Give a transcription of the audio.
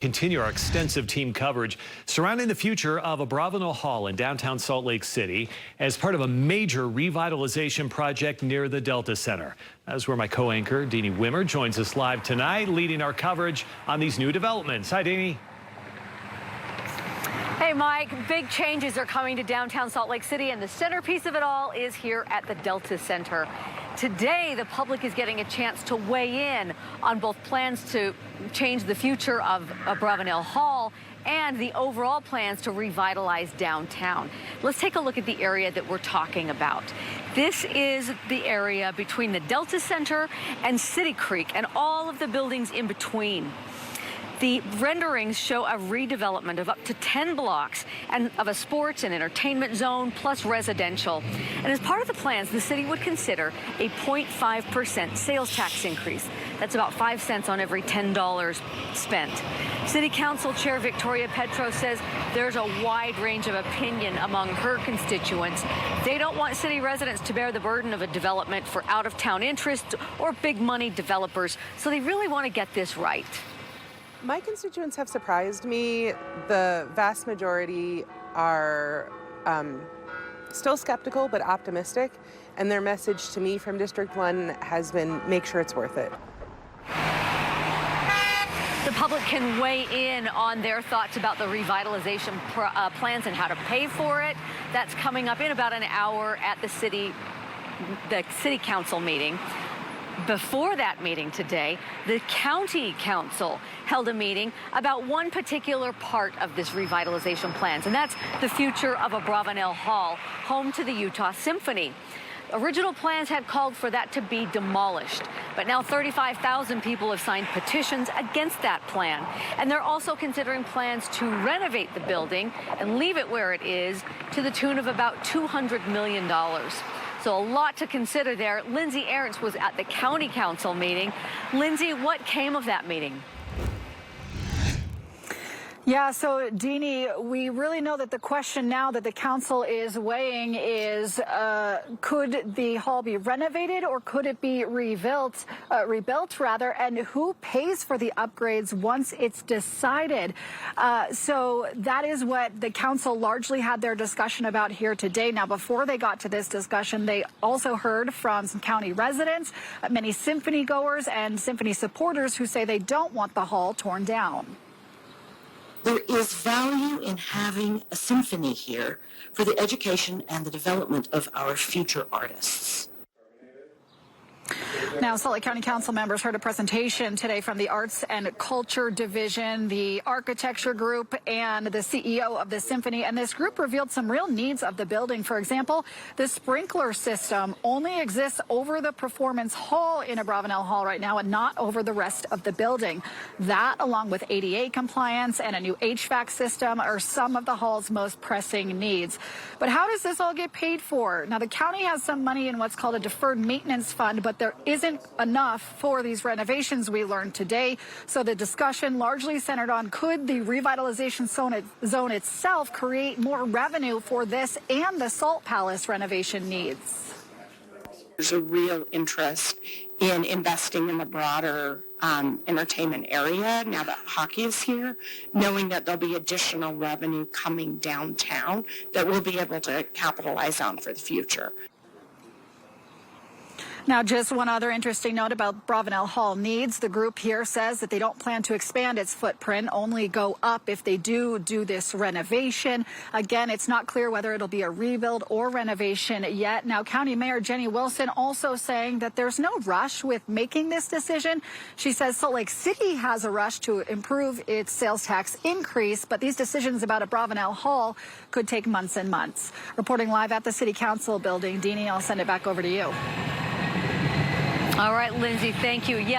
Continue our extensive team coverage surrounding the future of Abravanel Hall in downtown Salt Lake City as part of a major revitalization project near the Delta Center. That's where my co-anchor, Deanie Wimmer, joins us live tonight, leading our coverage on these new developments. Hi, Deanie. Hey, Mike, big changes are coming to downtown Salt Lake City, and the centerpiece of it all is here at the Delta Center. Today, the public is getting a chance to weigh in on both plans to change the future of Abravanel Hall and the overall plans to revitalize downtown. Let's take a look at the area that we're talking about. This is the area between the Delta Center and City Creek and all of the buildings in between. The renderings show a redevelopment of up to 10 blocks and of a sports and entertainment zone plus residential. And as part of the plans, the city would consider a 0.5% sales tax increase. That's about 5 cents on every $10 spent. City Council Chair Victoria Petro says there's a wide range of opinion among her constituents. They don't want city residents to bear the burden of a development for out-of-town interests or big money developers, so they really want to get this right. My constituents have surprised me. The vast majority are still skeptical but optimistic, and their message to me from District 1 has been make sure it's worth it. The public can weigh in on their thoughts about the revitalization plans and how to pay for it. That's coming up in about an hour at the city council meeting. Before that meeting today, the county council held a meeting about one particular part of this revitalization plans, and that's the future of Abravanel Hall, home to the Utah Symphony. Original plans had called for that to be demolished, but now 35,000 people have signed petitions against that plan. And they're also considering plans to renovate the building and leave it where it is to the tune of about $200 million. So a lot to consider there. Lindsay Ahrens was at the county council meeting. Lindsay, what came of that meeting? Yeah, so Deanie, we really know that the question now that the council is weighing is, could the hall be renovated or could it be rebuilt, and who pays for the upgrades once it's decided? So that is what the council largely had their discussion about here today. Now, before they got to this discussion, they also heard from some county residents, many symphony goers and symphony supporters who say they don't want the hall torn down. There is value in having a symphony here for the education and the development of our future artists. Now, Salt Lake County Council members heard a presentation today from the Arts and Culture Division, the Architecture Group, and the CEO of the Symphony. And this group revealed some real needs of the building. For example, the sprinkler system only exists over the performance hall in Abravanel Hall right now and not over the rest of the building. That, along with ADA compliance and a new HVAC system, are some of the hall's most pressing needs. But how does this all get paid for? Now, the county has some money in what's called a deferred maintenance fund, but there isn't enough for these renovations, we learned today. So the discussion largely centered on, could the revitalization zone itself create more revenue for this and the Salt Palace renovation needs? There's a real interest in investing in the broader entertainment area now that hockey is here, knowing that there'll be additional revenue coming downtown that we'll be able to capitalize on for the future. Now, just one other interesting note about Abravanel Hall needs. The group here says that they don't plan to expand its footprint, only go up if they do this renovation. Again, it's not clear whether it'll be a rebuild or renovation yet. Now, County Mayor Jenny Wilson also saying that there's no rush with making this decision. She says Salt Lake City has a rush to improve its sales tax increase, but these decisions about Abravanel Hall could take months and months. Reporting live at the City Council building, Deanie, I'll send it back over to you. All right, Lindsay, thank you. Yeah.